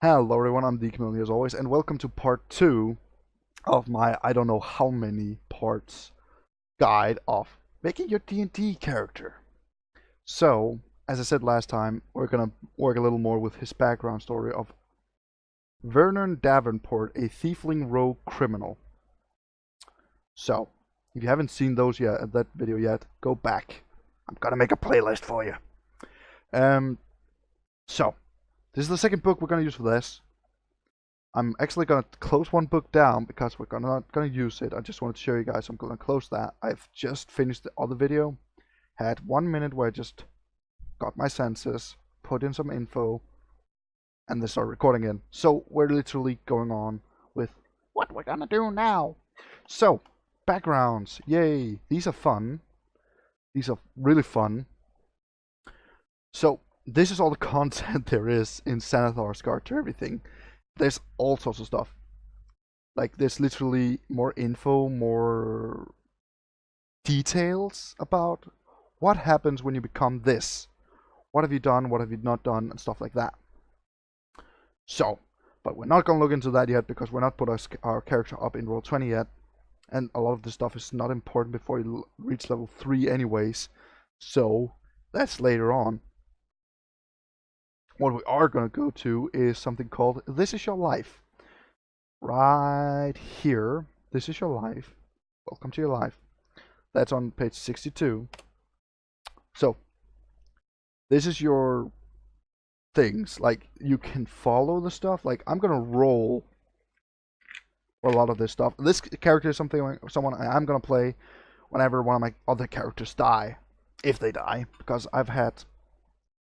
Hello everyone, I'm Thekameleon as always, and welcome to part 2 of my I don't know how many parts guide of making your D&D character. So, as I said last time, we're gonna work a little more with his background story of Vernon Davenport, a tiefling rogue criminal. So, if you haven't seen that video yet, go back. I'm gonna make a playlist for you. Um, so, this is the second book we're gonna use for this. I'm actually going to close one book down because we're not going to use it. I just wanted to show you guys I'm going to close that. I've just finished the other video. Had 1 minute where I just got my senses, put in some info, and then start recording in. So we're literally going on with what we're going to do now. So, backgrounds. Yay. These are fun. These are really fun. So, this is all the content there is in Xanathar's Guard to Everything. There's all sorts of stuff. Like, there's literally more info, more details about what happens when you become this. What have you done, what have you not done, and stuff like that. So, but we're not going to look into that yet because we're not put our character up in Roll20 yet. And a lot of this stuff is not important before you reach level 3 anyways. So, that's later on. What we are going to go to is something called This Is Your Life. Right here. This is your life. Welcome to your life. That's on page 62. So, this is your things. Like, you can follow the stuff. Like, I'm going to roll for a lot of this stuff. This character is someone I'm going to play whenever one of my other characters die. If they die. Because I've had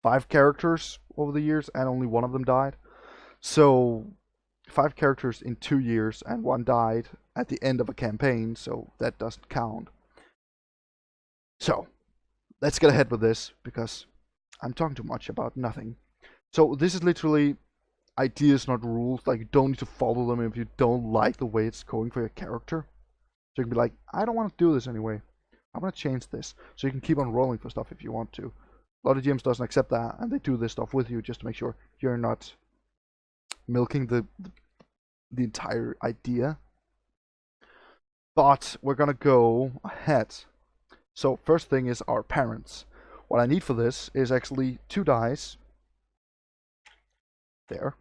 5 characters over the years and only one of them died. So, 5 characters in 2 years and 1 died at the end of a campaign, so that doesn't count. So, let's get ahead with this because I'm talking too much about nothing. So, this is literally ideas, not rules. Like, you don't need to follow them if you don't like the way it's going for your character. So, you can be like, I don't want to do this anyway. I want to change this. So, you can keep on rolling for stuff if you want to. A lot of GMs doesn't accept that, and they do this stuff with you just to make sure you're not milking the entire idea. But we're gonna go ahead. So first thing is our parents. What I need for this is actually 2 dice. There.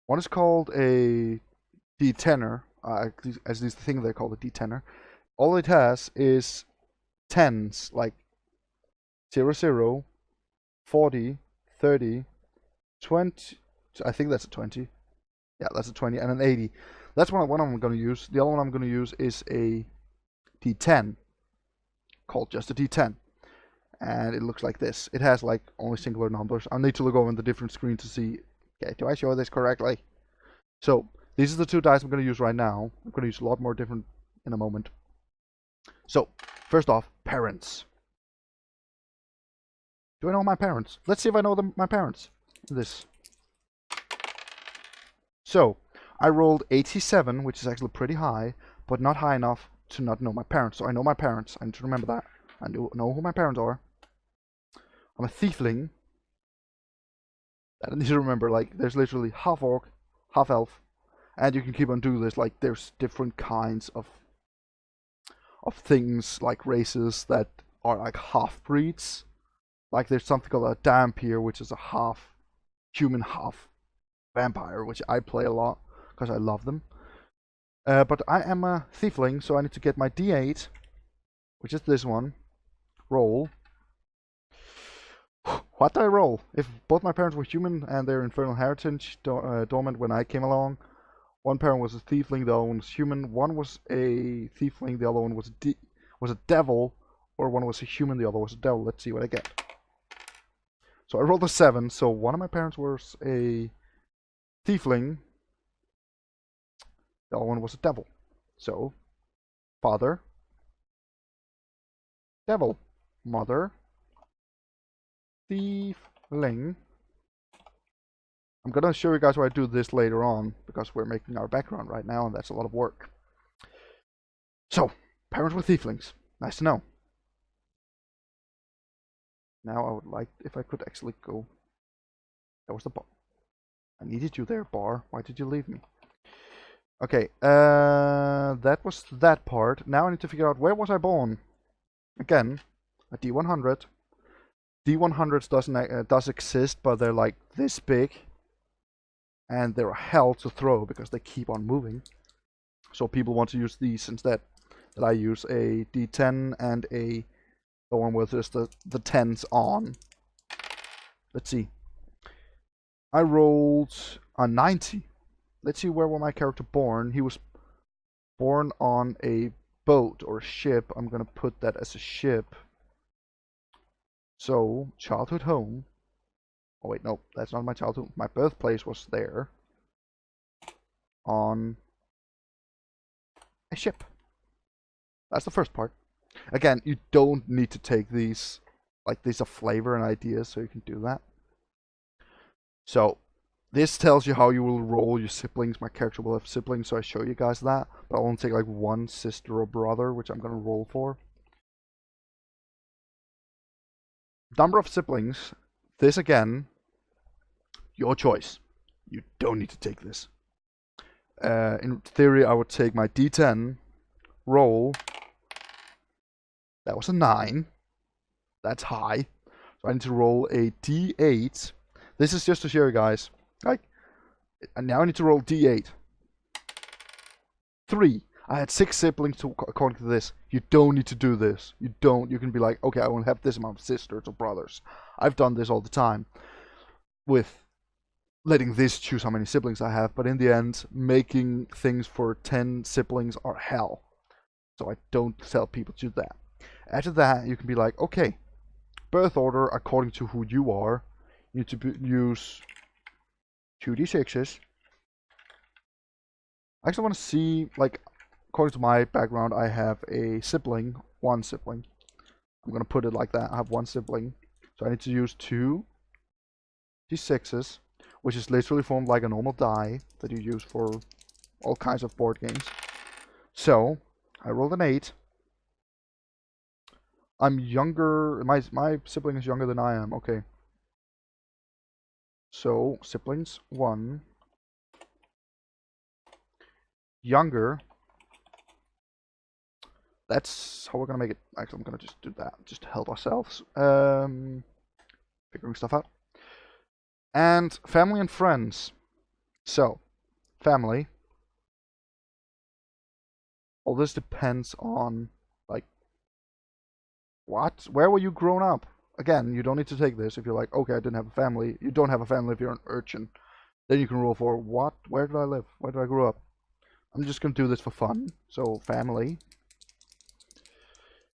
One is called a D10er, as these things they call a D10er. All it has is 10s, like 00, 40, 30, 20. I think that's a 20. Yeah, that's a 20 and an 80. That's one I'm going to use. The other one I'm going to use is a D10, called just a D10. And it looks like this. It has like only singular numbers. I need to look over in the different screen to see, okay, do I show this correctly? So, these are the 2 dice I'm going to use right now. I'm going to use a lot more different in a moment. So, first off, parents. Do I know my parents? Let's see if I know my parents. This. So, I rolled 87, which is actually pretty high, but not high enough to not know my parents. So I know my parents. I need to remember that. I know who my parents are. I'm a tiefling. I need to remember, like, there's literally half orc, half elf, and you can keep on doing this. Like, there's different kinds of things, like races that are like half breeds. Like, there's something called a Dampier, which is a half human, half vampire, which I play a lot because I love them. But I am a tiefling, so I need to get my D8, which is this one. Roll. What do I roll? If both my parents were human and their infernal heritage dormant when I came along, one parent was a tiefling, the other one was human. One was a tiefling, the other one was a devil, or one was a human, the other was a devil. Let's see what I get. So I rolled a 7. So one of my parents was a tiefling. The other one was a devil. So, father, devil, mother, tiefling. I'm gonna show you guys why I do this later on, because we're making our background right now, and that's a lot of work. So, parents were tieflings. Nice to know. Now I would like if I could actually go. That was the button. I needed you there, Bar. Why did you leave me? Okay, that was that part. Now I need to figure out where was I born. Again, a D100. D100s does exist, but they're like this big, and they're hell to throw because they keep on moving. So people want to use these instead. That I use a D10 and the one with just the 10s on. Let's see. I rolled a 90. Let's see, where was my character born? He was born on a boat or a ship. I'm gonna put that as a ship. So, childhood home. Oh wait, no, that's not my childhood. My birthplace was there. On a ship. That's the first part. Again, you don't need to take these. Like, these are flavor and ideas, so you can do that. So, this tells you how you will roll your siblings. My character will have siblings, so I show you guys that. But I'll only take like one sister or brother, which I'm going to roll for. Number of siblings. This again, your choice. You don't need to take this. In theory, I would take my D10, roll. That was a 9. That's high. So I need to roll a D8. This is just to show you guys. Like, and now I need to roll D8. 3. I had 6 siblings according to this. You don't need to do this. You don't. You can be like, okay, I won't have this amount of sisters or brothers. I've done this all the time with letting this choose how many siblings I have, but in the end, making things for 10 siblings are hell. So I don't tell people to do that. After that, you can be like, okay, birth order according to who you are. You need to use 2d6s. I actually want to see, like, according to my background, I have a sibling, one sibling. I'm going to put it like that. I have one sibling. So I need to use 2d6s, which is literally formed like a normal die that you use for all kinds of board games. So, I rolled an 8. I'm younger. My sibling is younger than I am. Okay. So, siblings, 1. Younger. That's how we're gonna make it. Actually, I'm gonna just do that, just to help ourselves. Figuring stuff out. And family and friends. So, family. All this depends on, like, what? Where were you grown up? Again, you don't need to take this if you're like, okay, I didn't have a family. You don't have a family if you're an urchin. Then you can roll for what? Where did I live? Where did I grow up? I'm just gonna do this for fun. So, family.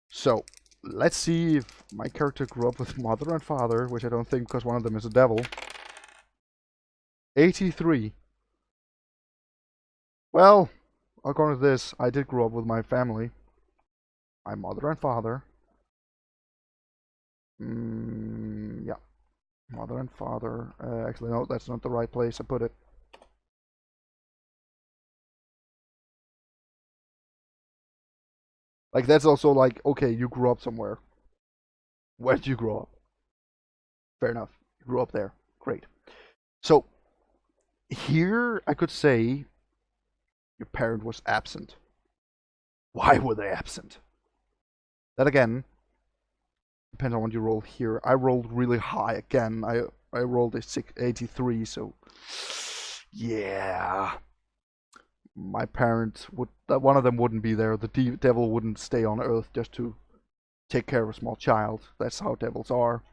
So, let's see if my character grew up with mother and father, which I don't think because one of them is a devil. 83. Well, according to this, I did grow up with my family. My mother and father. Yeah. Mother and father. Actually, no, that's not the right place I put it. Like, that's also like, okay, you grew up somewhere. Where did you grow up? Fair enough. You grew up there. Great. So, here I could say your parent was absent. Why were they absent? That again depends on what you roll here. I rolled really high again. I rolled a 83, so yeah. My parents would, one of them wouldn't be there. The devil wouldn't stay on Earth just to take care of a small child. That's how devils are.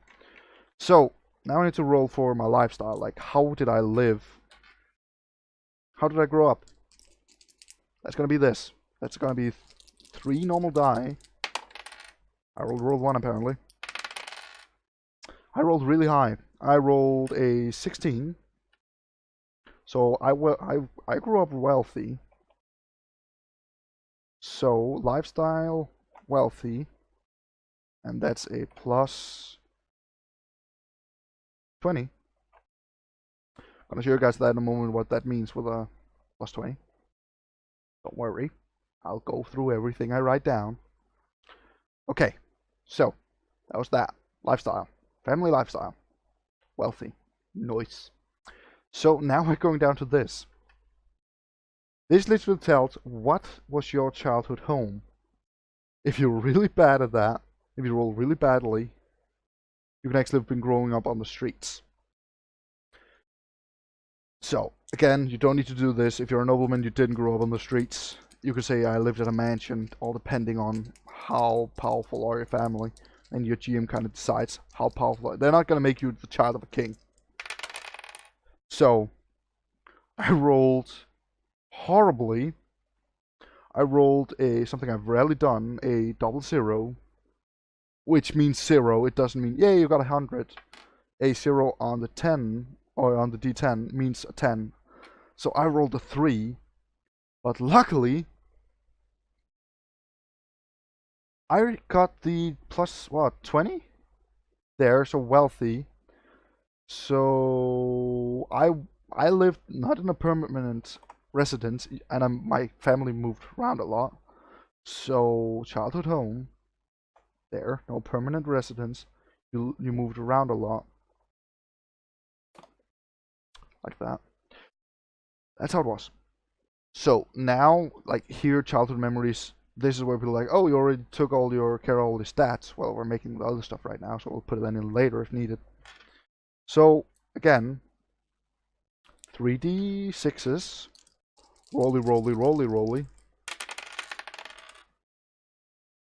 So now I need to roll for my lifestyle. Like, how did I live? How did I grow up? That's gonna be this. That's gonna be 3 normal die. I rolled 1 apparently. I rolled really high. I rolled a 16. So I grew up wealthy. So lifestyle, wealthy, and that's a plus 20. I'm gonna show you guys that in a moment what that means with a plus 20. Don't worry, I'll go through everything I write down. Okay, so that was that. Lifestyle, family lifestyle, wealthy, nice. So now we're going down to this. This literally tells what was your childhood home. If you're really bad at that, if you roll really badly, you can actually have been growing up on the streets. So, again, you don't need to do this. If you're a nobleman, you didn't grow up on the streets. You could say, I lived in a mansion, all depending on how powerful are your family. And your GM kind of decides how powerful. They're not going to make you the child of a king. So, I rolled horribly. I rolled something I've rarely done, a double 0. Which means 0. It doesn't mean, yay, you got 100. A 0 on the 10, or on the D10, means a 10. So I rolled a 3. But luckily, I got the plus, what, 20? There, so wealthy. So I lived not in a permanent residence, and my family moved around a lot. So childhood home, there, no permanent residence. You moved around a lot, like that. That's how it was. So now, like here, childhood memories. This is where people are like, oh, you already took all your care of all the stats. Well, we're making the other stuff right now, so we'll put it in later if needed. So again, 3d6s, rolly, rolly, rolly, rolly.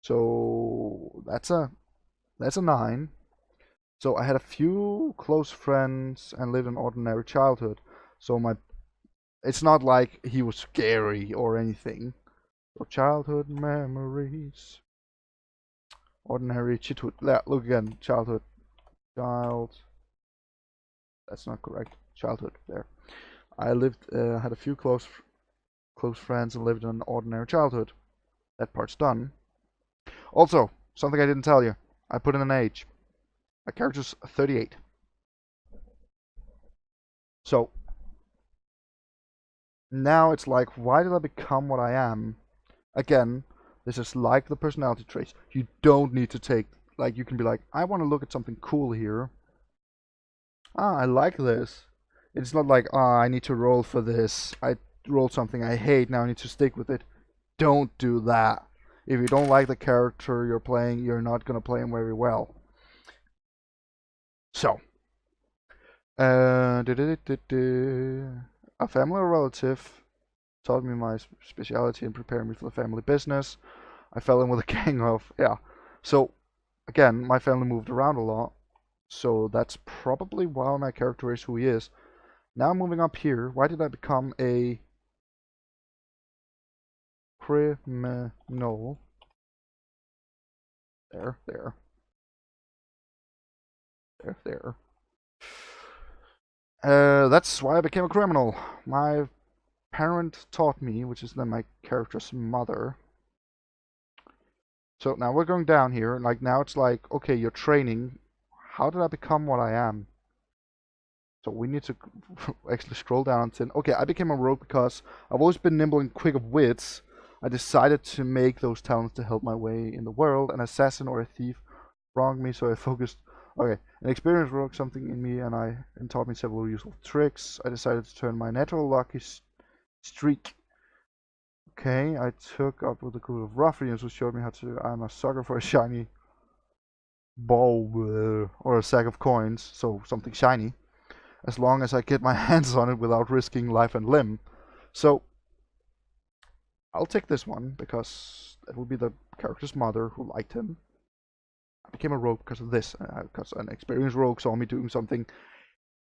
So that's a 9. So I had a few close friends and lived an ordinary childhood. So it's not like he was scary or anything. So childhood memories. Ordinary childhood. Look again. Childhood. Child. That's not correct. Childhood. There. I lived. Had a few close friends and lived an ordinary childhood. That part's done. Also, something I didn't tell you. I put in an age. My character's 38. So now it's like, why did I become what I am? Again, this is like the personality traits. You don't need to take, like, you can be like, I want to look at something cool here. Ah, I like this. It's not like, ah, I need to roll for this. I rolled something I hate, now I need to stick with it. Don't do that. If you don't like the character you're playing, you're not going to play him very well. So, a family or relative taught me my speciality and prepared me for the family business. I fell in with a gang of, yeah. So, again, my family moved around a lot. So that's probably why my character is who he is. Now moving up here, why did I become a criminal? There. That's why I became a criminal. My parent taught me, which is then my character's mother. So now we're going down here, and like now it's like, okay, you're training. How did I become what I am? So we need to actually scroll down and say, okay, I became a rogue because I've always been nimble and quick of wits. I decided to make those talents to help my way in the world. An assassin or a thief wronged me, so I focused. Okay, an experienced rogue something in me, and taught me several useful tricks. I decided to turn my natural lucky streak. Okay, I took up with a group of ruffians who showed me how to. I'm a sucker for a shiny ball or a sack of coins, so something shiny, as long as I get my hands on it without risking life and limb. So I'll take this one because it will be the character's mother who liked him. I became a rogue because of this, because an experienced rogue saw me doing something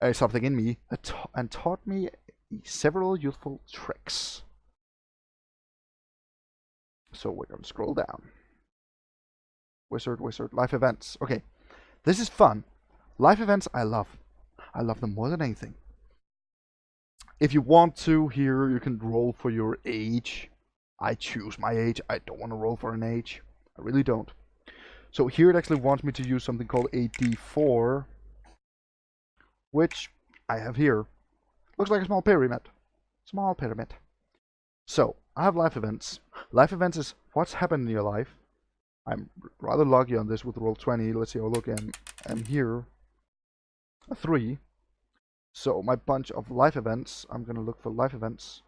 in me and taught me several useful tricks. So we're going to scroll down. Wizard, life events. Okay, this is fun. Life events I love. I love them more than anything. If you want to, here you can roll for your age. I choose my age. I don't want to roll for an age. I really don't. So here it actually wants me to use something called a D4, which I have here. Looks like a small pyramid. Small pyramid. So, I have life events. Life events is what's happened in your life. I'm rather lucky on this with roll 20. Let's see, I'll look in. I'm here. A 3. So my bunch of life events, I'm gonna look for life events.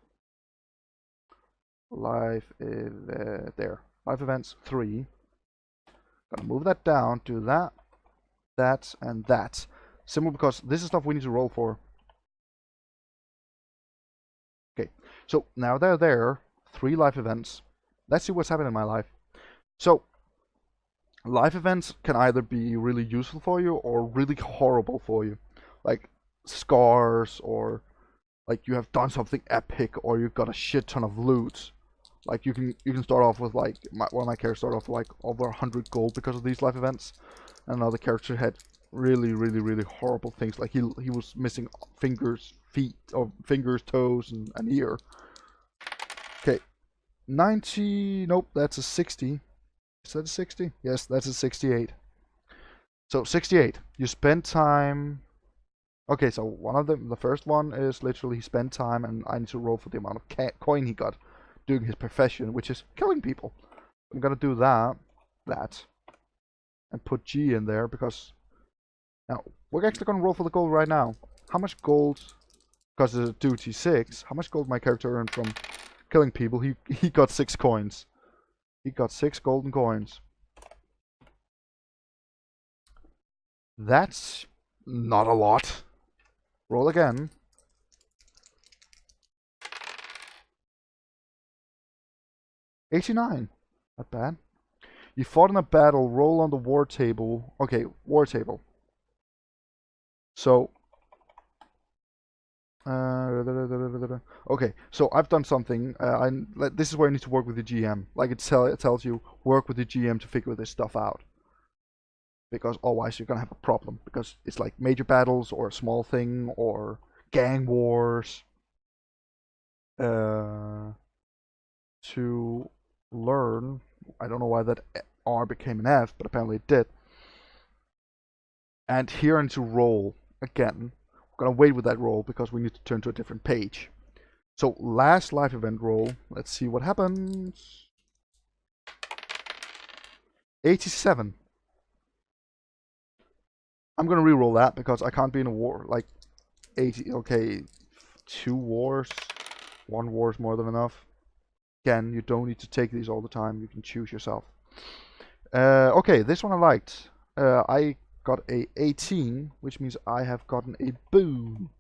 There. Life events 3. Gonna move that down, do that, that, and that. Simple because this is stuff we need to roll for. Okay, so now they're there. 3 life events. Let's see what's happening in my life. So, life events can either be really useful for you or really horrible for you. Like scars, or like you have done something epic, or you've got a shit ton of loot. Like you can start off with like one of my characters started off with like over 100 gold because of these life events, and another character had really horrible things. Like he was missing fingers, feet, or fingers, toes, and an ear. Okay, 90. Nope, that's a 60. Is that a 60? Yes, that's a 68. So 68. You spend time. Okay, so one of them, the first one is literally he spent time, and I need to roll for the amount of coin he got doing his profession, which is killing people. I'm gonna do that, and put G in there because now we're actually gonna roll for the gold right now. How much gold? Because it's a duty 6. How much gold my character earned from killing people? He got 6 coins. He got 6 golden coins. That's not a lot. Roll again. 89. Not bad. You fought in a battle. Roll on the war table. Okay, war table. So. Okay, so I've done something. This is where I need to work with the GM. Like it tells you, work with the GM to figure this stuff out. Because otherwise you're gonna have a problem. Because it's like major battles or a small thing or gang wars. To learn, I don't know why that R became an F, but apparently it did. And here I need to roll again. We're gonna wait with that roll because we need to turn to a different page. So last life event roll. Let's see what happens. 87. I'm gonna re-roll that because I can't be in a war. Like 80. Okay, 2 wars. 1 war is more than enough. Again, you don't need to take these all the time. You can choose yourself. Okay, this one I liked. I got a 18, which means I have gotten a boon.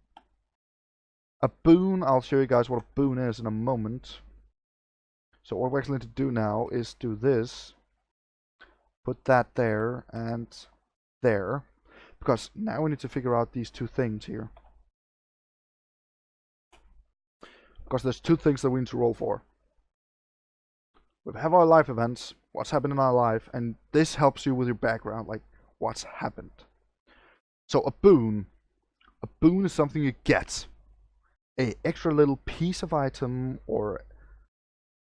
A boon, I'll show you guys what a boon is in a moment. So what we're actually going to do now is do this. Put that there and there. Because now we need to figure out these 2 things here. Because there's 2 things that we need to roll for. We have our life events, what's happened in our life, and this helps you with your background, like what's happened. So a boon is something you get. A extra little piece of item or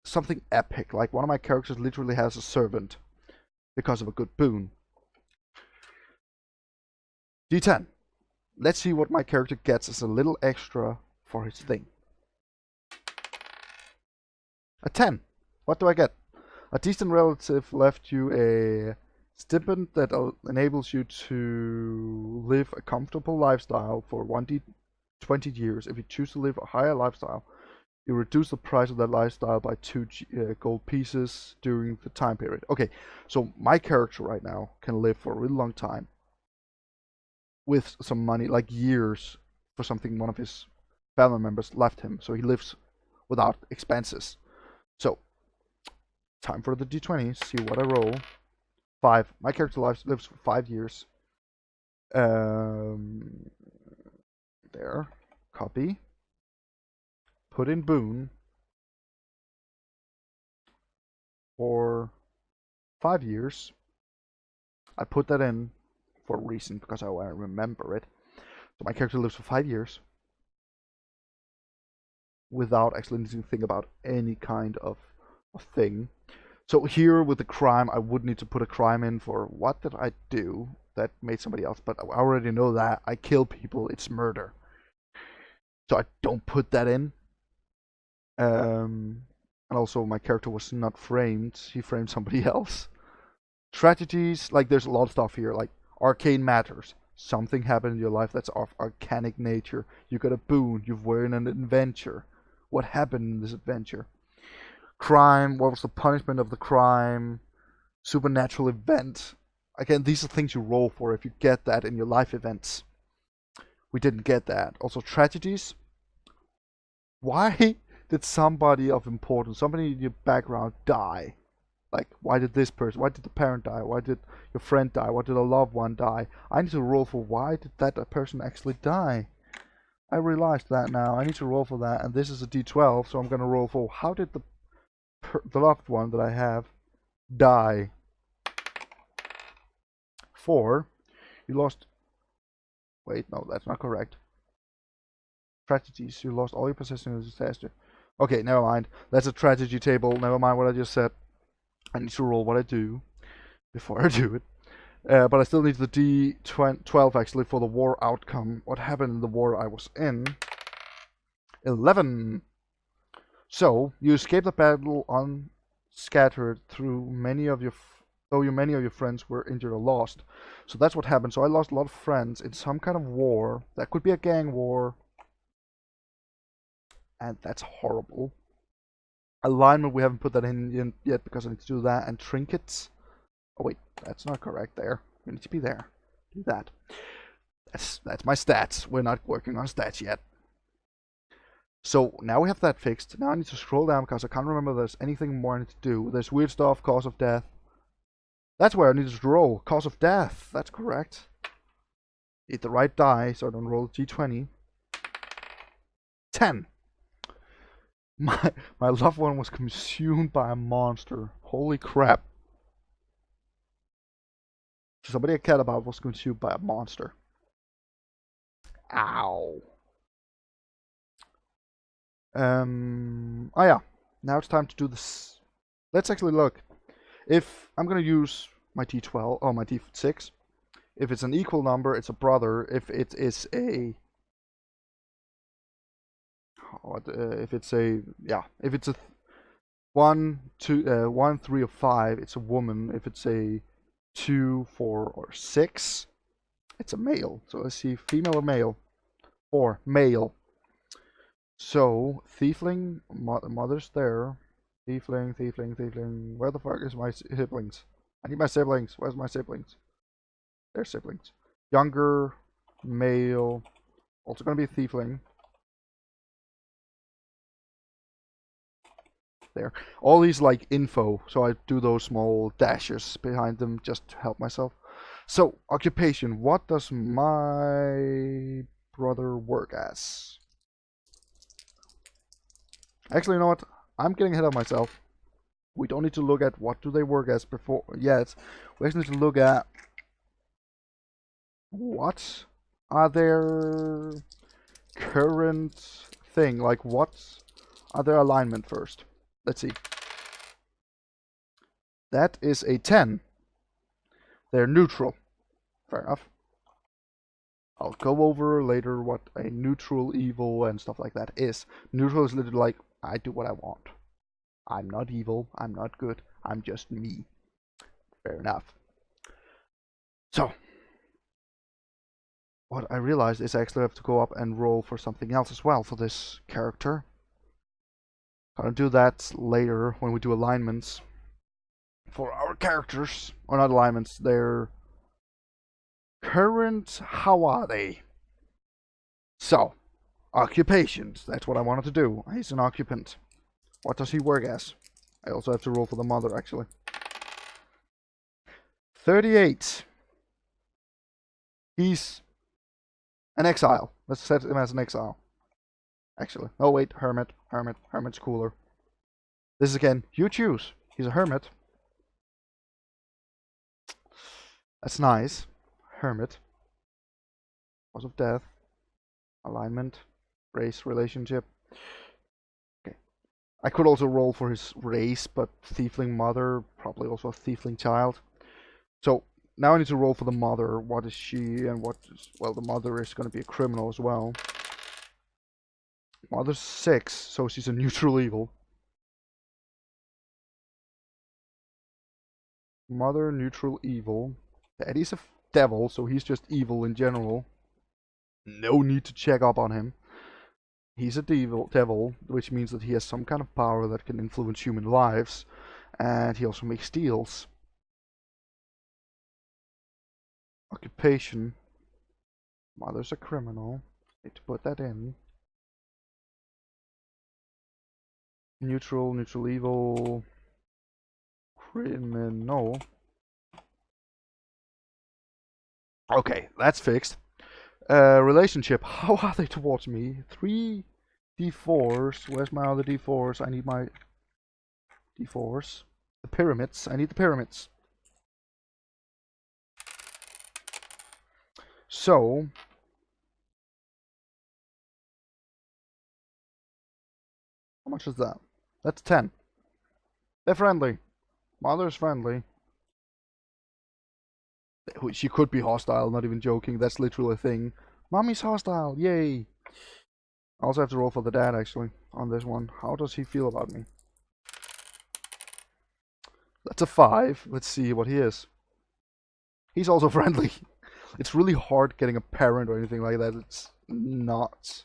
something epic. Like one of my characters literally has a servant because of a good boon. D10. Let's see what my character gets as a little extra for his thing. A 10. What do I get? A distant relative left you a stipend that enables you to live a comfortable lifestyle for 20 years. If you choose to live a higher lifestyle, you reduce the price of that lifestyle by 2 gold pieces during the time period. Okay, so my character right now can live for a really long time with some money, like years, for something one of his family members left him. So he lives without expenses. So, time for the D20. See what I roll. 5. My character lives for 5 years. There. Copy. Put in boon. For 5 years. I put that in for a reason, because I remember it. So my character lives for 5 years. Without actually needing to think about any kind of thing. So here with the crime, I would need to put a crime in for what did I do that made somebody else, but I already know that. I kill people, it's murder. So I don't put that in. And also my character was not framed, he framed somebody else. Strategies, like there's a lot of stuff here, like arcane matters. Something happened in your life that's of arcanic nature. You got a boon. You've were in an adventure. What happened in this adventure? Crime. What was the punishment of the crime? Supernatural event. Again, these are things you roll for if you get that in your life events. We didn't get that. Also, tragedies. Why did somebody of importance, somebody in your background, die? Like, why did this person, why did the parent die? Why did your friend die? Why did a loved one die? I need to roll for why did that person actually die? I realized that now. I need to roll for that, and this is a d12, so I'm going to roll for how did the loved one that I have die? 4. You lost... Wait, no, that's not correct. Tragedies. You lost all your possessions in a disaster. Okay, never mind. That's a tragedy table. Never mind what I just said. I need to roll what I do before I do it. But I still need the D12 actually for the war outcome. What happened in the war I was in? 11. So, you escaped the battle unscattered through many of your... though many of your friends were injured or lost. So that's what happened. So I lost a lot of friends in some kind of war. That could be a gang war. And that's horrible. Alignment, we haven't put that in yet because I need to do that. And trinkets. Oh wait, that's not correct there. You need to be there. Do that. That's my stats. We're not working on stats yet. So now we have that fixed. Now I need to scroll down because I can't remember there's anything more I need to do. There's weird stuff, cause of death. That's where I need to roll. Cause of death. That's correct. Need the right die, so I don't roll G20. 10. My loved one was consumed by a monster. Holy crap. Somebody I cared about was consumed by a monster. Ow. Oh yeah. Now it's time to do this. Let's actually look. If I'm gonna use my D12 or my D6, if it's an equal number, it's a brother. If it is a if it's a 1, 2, 1, 3, or 5, it's a woman. If it's a 2, 4, or 6, it's a male. So let's see, female or male. 4, male. So Thiefling, mother's there. Thiefling. Where the fuck is my siblings? I need my siblings. Where's my siblings? They're siblings. Younger, male. Also gonna be a Thiefling. There. All these like info, so I do those small dashes behind them just to help myself. So, occupation. What does my brother work as? Actually, you know what? I'm getting ahead of myself. We don't need to look at what do they work as before yet. We actually need to look at what are their current thing. Like what are their alignment first? Let's see. That is a 10. They're neutral. Fair enough. I'll go over later what a neutral evil and stuff like that is. Neutral is literally like, I do what I want. I'm not evil, I'm not good, I'm just me. Fair enough. So, what I realized is I actually have to go up and roll for something else as well for this character. Gonna do that later when we do alignments for our characters. Or not alignments, they're current, how are they? So, occupations, that's what I wanted to do. He's an occupant. What does he work as? I also have to roll for the mother, actually. 38. He's an exile. Let's set him as an exile. Actually. Oh wait, hermit. Hermit's cooler. This is again, you choose. He's a hermit. That's nice. Hermit. Cause of death. Alignment. Race, relationship. Okay. I could also roll for his race, but Thiefling mother, probably also a Thiefling child. So, now I need to roll for the mother. What is she and what is... Well, the mother is going to be a criminal as well. Mother's 6, so she's a neutral evil. Mother, neutral evil. Daddy's a devil, so he's just evil in general. No need to check up on him. He's a devil, which means that he has some kind of power that can influence human lives, and he also makes deals. Occupation. Mother's a criminal. Need to put that in. Neutral, neutral evil. Criminal. Okay, that's fixed. Relationship. How are they towards me? 3 D4s. Where's my other D4s? I need my D4s. The pyramids. I need the pyramids. So, how much is that? That's 10. They're friendly. Mother's friendly. She could be hostile, not even joking. That's literally a thing. Mommy's hostile. Yay. I also have to roll for the dad, actually, on this one. How does he feel about me? That's a 5. Let's see what he is. He's also friendly. It's really hard getting a parent or anything like that. It's not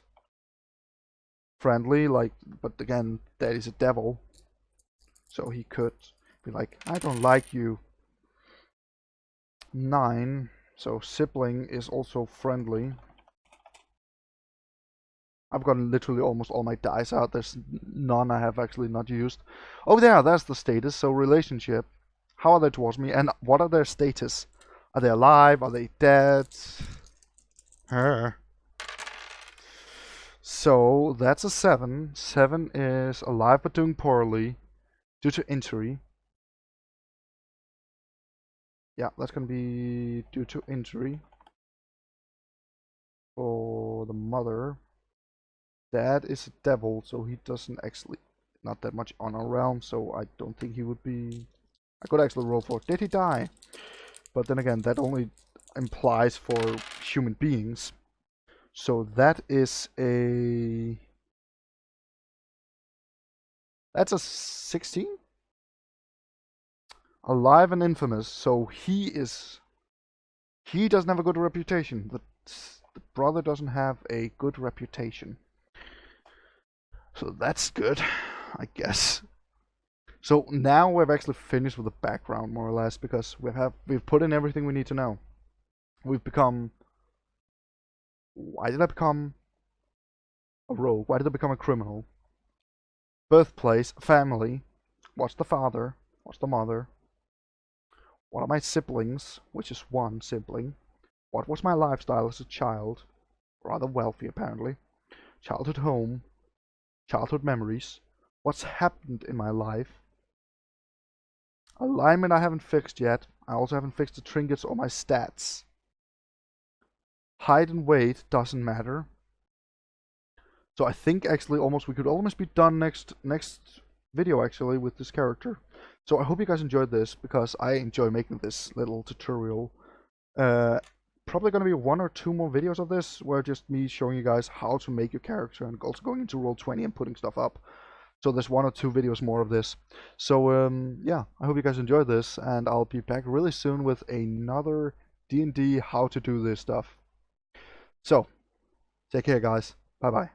friendly, like, but again, Daddy's a devil. So he could be like, I don't like you. 9. So sibling is also friendly. I've gotten literally almost all my dice out. There's none I have actually not used. Oh, there's the status. So relationship. How are they towards me? And what are their status? Are they alive? Are they dead? So that's a 7. 7 is alive but doing poorly due to injury. Yeah, that's gonna be due to injury. For the mother. Dad is a devil, so he doesn't actually, not that much honor realm, so I don't think he would be. I could actually roll for, did he die? But then again, that only implies for human beings. So that is that's a 16? Alive and infamous, so he doesn't have a good reputation. The brother doesn't have a good reputation. So that's good, I guess. So now we've actually finished with the background, more or less, because we've put in everything we need to know. We've become... Why did I become a rogue? Why did I become a criminal? Birthplace, family. What's the father? What's the mother? What are my siblings? Which is 1 sibling. What was my lifestyle as a child? Rather wealthy, apparently. Childhood home. Childhood memories. What's happened in my life? Alignment I haven't fixed yet. I also haven't fixed the trinkets or my stats. Height and weight doesn't matter. So I think actually we could almost be done next video actually with this character. So I hope you guys enjoyed this, because I enjoy making this little tutorial. Probably gonna be 1 or 2 more videos of this, where just me showing you guys how to make your character, and also going into Roll20 and putting stuff up. So there's 1 or 2 videos more of this. So yeah, I hope you guys enjoyed this, and I'll be back really soon with another D&D how to do this stuff. So take care, guys. Bye bye.